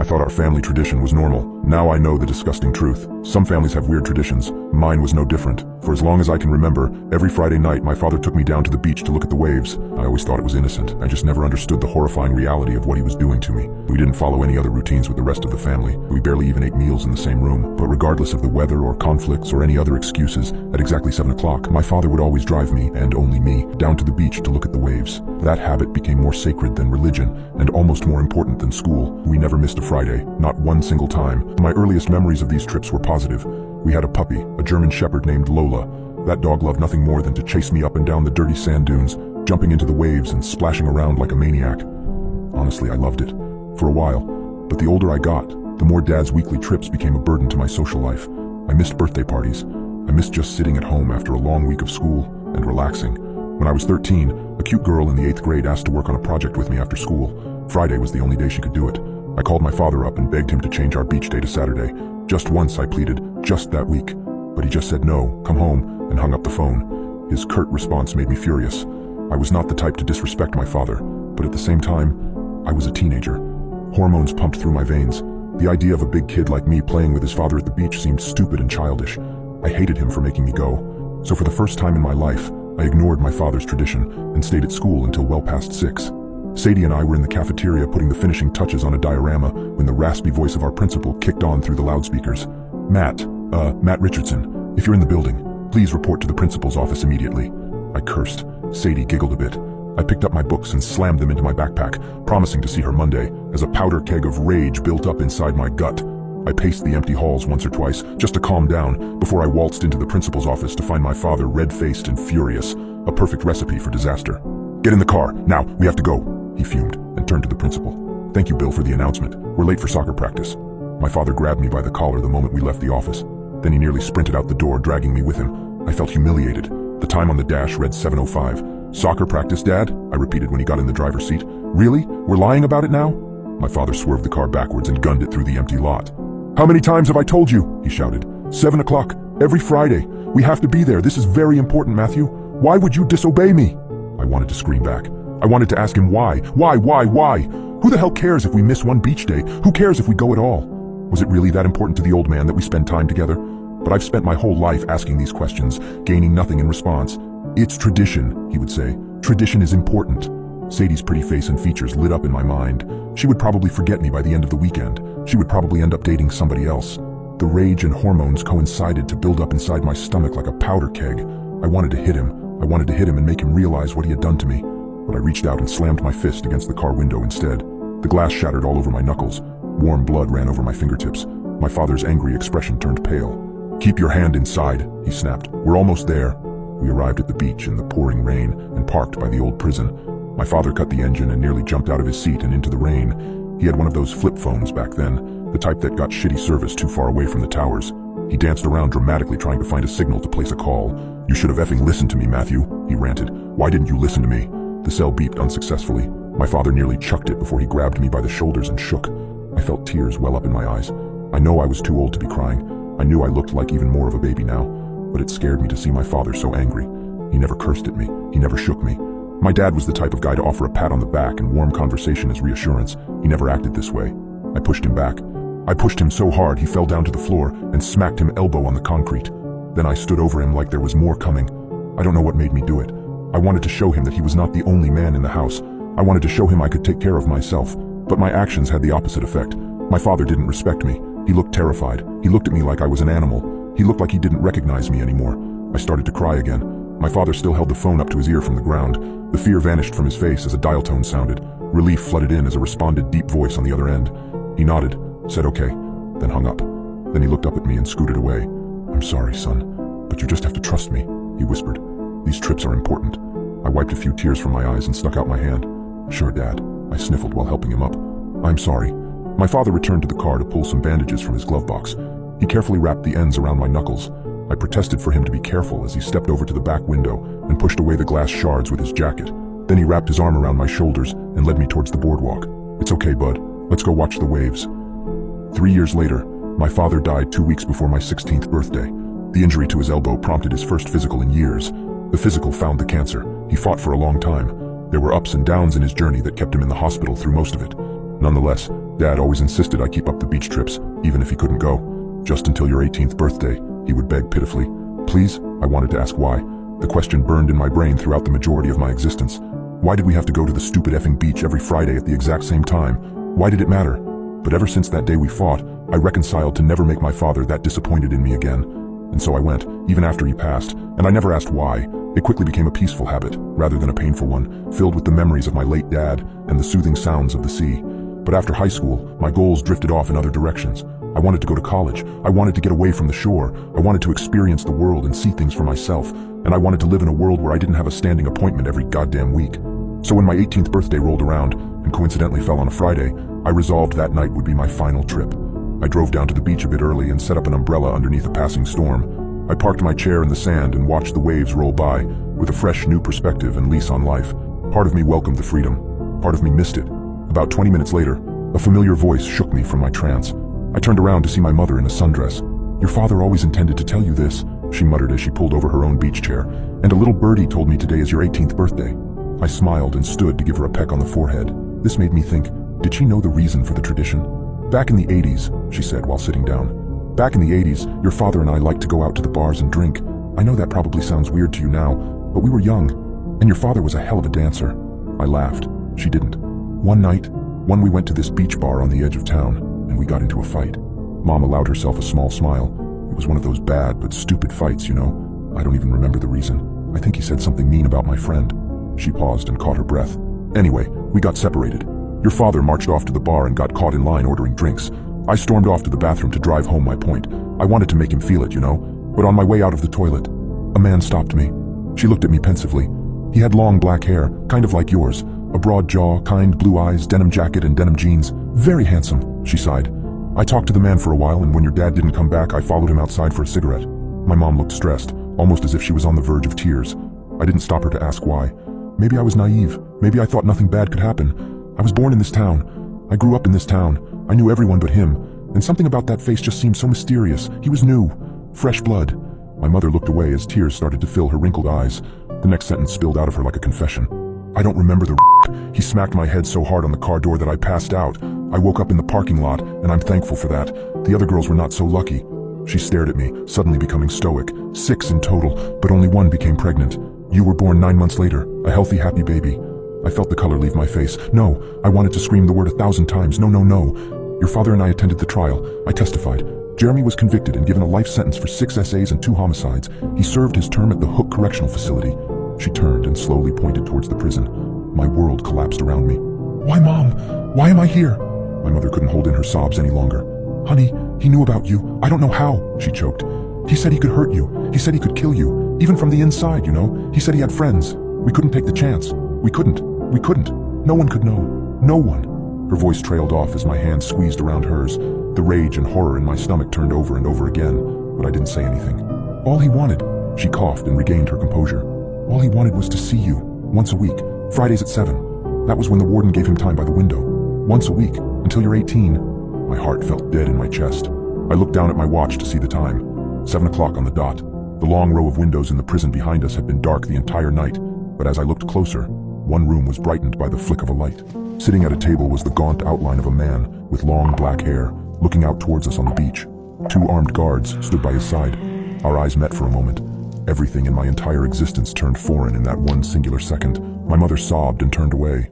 I thought our family tradition was normal. Now I know the disgusting truth. Some families have weird traditions. Mine was no different. For as long as I can remember, every Friday night my father took me down to the beach to look at the waves. I always thought it was innocent. I just never understood the horrifying reality of what he was doing to me. We didn't follow any other routines with the rest of the family. We barely even ate meals in the same room. But regardless of the weather or conflicts or any other excuses, at exactly 7 o'clock, my father would always drive me, and only me, down to the beach to look at the waves. That habit became more sacred than religion, and almost more important than school. We never missed a Friday, not one single time. My earliest memories of these trips were positive. We had a puppy, a German shepherd named Lola. That dog loved nothing more than to chase me up and down the dirty sand dunes, jumping into the waves and splashing around like a maniac. Honestly, I loved it. For a while. But the older I got, the more Dad's weekly trips became a burden to my social life. I missed birthday parties. I missed just sitting at home after a long week of school and relaxing. When I was 13, a cute girl in the 8th grade asked to work on a project with me after school. Friday was the only day she could do it. I called my father up and begged him to change our beach day to Saturday. Just once, I pleaded, just that week. But he just said no, come home, and hung up the phone. His curt response made me furious. I was not the type to disrespect my father, but at the same time, I was a teenager. Hormones pumped through my veins. The idea of a big kid like me playing with his father at the beach seemed stupid and childish. I hated him for making me go. So for the first time in my life, I ignored my father's tradition and stayed at school until well past 6. Sadie and I were in the cafeteria putting the finishing touches on a diorama when the raspy voice of our principal kicked on through the loudspeakers. Matt Richardson, if you're in the building, please report to the principal's office immediately. I cursed. Sadie giggled a bit. I picked up my books and slammed them into my backpack, promising to see her Monday, as a powder keg of rage built up inside my gut. I paced the empty halls once or twice, just to calm down, before I waltzed into the principal's office to find my father red-faced and furious, a perfect recipe for disaster. Get in the car, now, we have to go, he fumed, and turned to the principal. Thank you, Bill, for the announcement. We're late for soccer practice. My father grabbed me by the collar the moment we left the office. Then he nearly sprinted out the door, dragging me with him. I felt humiliated. The time on the dash read 7:05. Soccer practice, Dad? I repeated when he got in the driver's seat. Really? We're lying about it now? My father swerved the car backwards and gunned it through the empty lot. How many times have I told you? He shouted. 7 o'clock, every Friday. We have to be there. This is very important, Matthew. Why would you disobey me? I wanted to scream back. I wanted to ask him why. Why? Who the hell cares if we miss one beach day? Who cares if we go at all? Was it really that important to the old man that we spend time together? But I've spent my whole life asking these questions, gaining nothing in response. It's tradition, he would say. Tradition is important. Sadie's pretty face and features lit up in my mind. She would probably forget me by the end of the weekend. She would probably end up dating somebody else. The rage and hormones coincided to build up inside my stomach like a powder keg. I wanted to hit him. I wanted to hit him and make him realize what he had done to me. But I reached out and slammed my fist against the car window instead. The glass shattered all over my knuckles. Warm blood ran over my fingertips. My father's angry expression turned pale. Keep your hand inside, he snapped. We're almost there. We arrived at the beach in the pouring rain and parked by the old prison. My father cut the engine and nearly jumped out of his seat and into the rain. He had one of those flip phones back then, the type that got shitty service too far away from the towers. He danced around dramatically trying to find a signal to place a call. You should have effing listened to me, Matthew, he ranted. Why didn't you listen to me? The cell beeped unsuccessfully. My father nearly chucked it before he grabbed me by the shoulders and shook. I felt tears well up in my eyes. I know I was too old to be crying. I knew I looked like even more of a baby now, but it scared me to see my father so angry. He never cursed at me. He never shook me. My dad was the type of guy to offer a pat on the back and warm conversation as reassurance. He never acted this way. I pushed him back. I pushed him so hard he fell down to the floor and smacked him elbow on the concrete. Then I stood over him like there was more coming. I don't know what made me do it. I wanted to show him that he was not the only man in the house. I wanted to show him I could take care of myself. But my actions had the opposite effect. My father didn't respect me. He looked terrified. He looked at me like I was an animal. He looked like he didn't recognize me anymore. I started to cry again. My father still held the phone up to his ear from the ground. The fear vanished from his face as a dial tone sounded. Relief flooded in as a responded deep voice on the other end. He nodded, said okay, then hung up. Then he looked up at me and scooted away. I'm sorry, son, but you just have to trust me, he whispered. These trips are important. I wiped a few tears from my eyes and stuck out my hand. Sure, Dad, I sniffled while helping him up. I'm sorry. My father returned to the car to pull some bandages from his glove box. He carefully wrapped the ends around my knuckles. I protested for him to be careful as he stepped over to the back window and pushed away the glass shards with his jacket. Then he wrapped his arm around my shoulders and led me towards the boardwalk. It's okay, bud. Let's go watch the waves. 3 years later, my father died 2 weeks before my 16th birthday. The injury to his elbow prompted his first physical in years. The physical found the cancer. He fought for a long time. There were ups and downs in his journey that kept him in the hospital through most of it. Nonetheless, Dad always insisted I keep up the beach trips, even if he couldn't go. Just until your 18th birthday, he would beg pitifully. Please, I wanted to ask why. The question burned in my brain throughout the majority of my existence. Why did we have to go to the stupid effing beach every Friday at the exact same time? Why did it matter? But ever since that day we fought, I reconciled to never make my father that disappointed in me again. And so I went, even after he passed, and I never asked why. It quickly became a peaceful habit, rather than a painful one, filled with the memories of my late dad and the soothing sounds of the sea. But after high school, my goals drifted off in other directions. I wanted to go to college. I wanted to get away from the shore. I wanted to experience the world and see things for myself. And I wanted to live in a world where I didn't have a standing appointment every goddamn week. So when my 18th birthday rolled around, and coincidentally fell on a Friday, I resolved that night would be my final trip. I drove down to the beach a bit early and set up an umbrella underneath a passing storm. I parked my chair in the sand and watched the waves roll by, with a fresh new perspective and lease on life. Part of me welcomed the freedom. Part of me missed it. About 20 minutes later, a familiar voice shook me from my trance. I turned around to see my mother in a sundress. "Your father always intended to tell you this," she muttered as she pulled over her own beach chair. "And a little birdie told me today is your 18th birthday." I smiled and stood to give her a peck on the forehead. This made me think, did she know the reason for the tradition? "Back in the 80s, she said while sitting down. "Back in the 80s, your father and I liked to go out to the bars and drink. I know that probably sounds weird to you now, but we were young, and your father was a hell of a dancer." I laughed. She didn't. One night, we went to this beach bar on the edge of town, and we got into a fight. Mom allowed herself a small smile. It was one of those bad but stupid fights, you know. I don't even remember the reason. I think he said something mean about my friend. She paused and caught her breath. "Anyway, we got separated. Your father marched off to the bar and got caught in line ordering drinks. I stormed off to the bathroom to drive home my point. I wanted to make him feel it, you know. But on my way out of the toilet, a man stopped me." She looked at me pensively. "He had long black hair, kind of like yours. A broad jaw, kind blue eyes, denim jacket and denim jeans. Very handsome," she sighed. "I talked to the man for a while, and when your dad didn't come back, I followed him outside for a cigarette." My mom looked stressed, almost as if she was on the verge of tears. I didn't stop her to ask why. Maybe I was naive. Maybe I thought nothing bad could happen. I was born in this town. I grew up in this town. I knew everyone but him. And something about that face just seemed so mysterious. He was new. Fresh blood. My mother looked away as tears started to fill her wrinkled eyes. The next sentence spilled out of her like a confession. "I don't remember the He smacked my head so hard on the car door that I passed out. I woke up in the parking lot, and I'm thankful for that. The other girls were not so lucky." She stared at me, suddenly becoming stoic. 6 in total, but only 1 became pregnant. "You were born 9 months later, a healthy, happy baby." I felt the color leave my face. No, I wanted to scream the word 1,000 times. No, no, no. "Your father and I attended the trial. I testified. Jeremy was convicted and given a life sentence for 6 essays and 2 homicides. He served his term at the Hook Correctional Facility." She turned and slowly pointed towards the prison. My world collapsed around me. "Why, Mom? Why am I here?" My mother couldn't hold in her sobs any longer. "Honey, he knew about you. I don't know how," she choked. "He said he could hurt you. He said he could kill you. Even from the inside, you know. He said he had friends. We couldn't take the chance. We couldn't. No one could know. No one." Her voice trailed off as my hand squeezed around hers. The rage and horror in my stomach turned over and over again, but I didn't say anything. "All he wanted," she coughed and regained her composure. "All he wanted was to see you, once a week, Fridays at 7. That was when the warden gave him time by the window. Once a week, until you're 18. My heart felt dead in my chest. I looked down at my watch to see the time. 7 o'clock on the dot. The long row of windows in the prison behind us had been dark the entire night, but as I looked closer, one room was brightened by the flick of a light. Sitting at a table was the gaunt outline of a man with long black hair, looking out towards us on the beach. 2 armed guards stood by his side. Our eyes met for a moment. Everything in my entire existence turned foreign in that one singular second. My mother sobbed and turned away.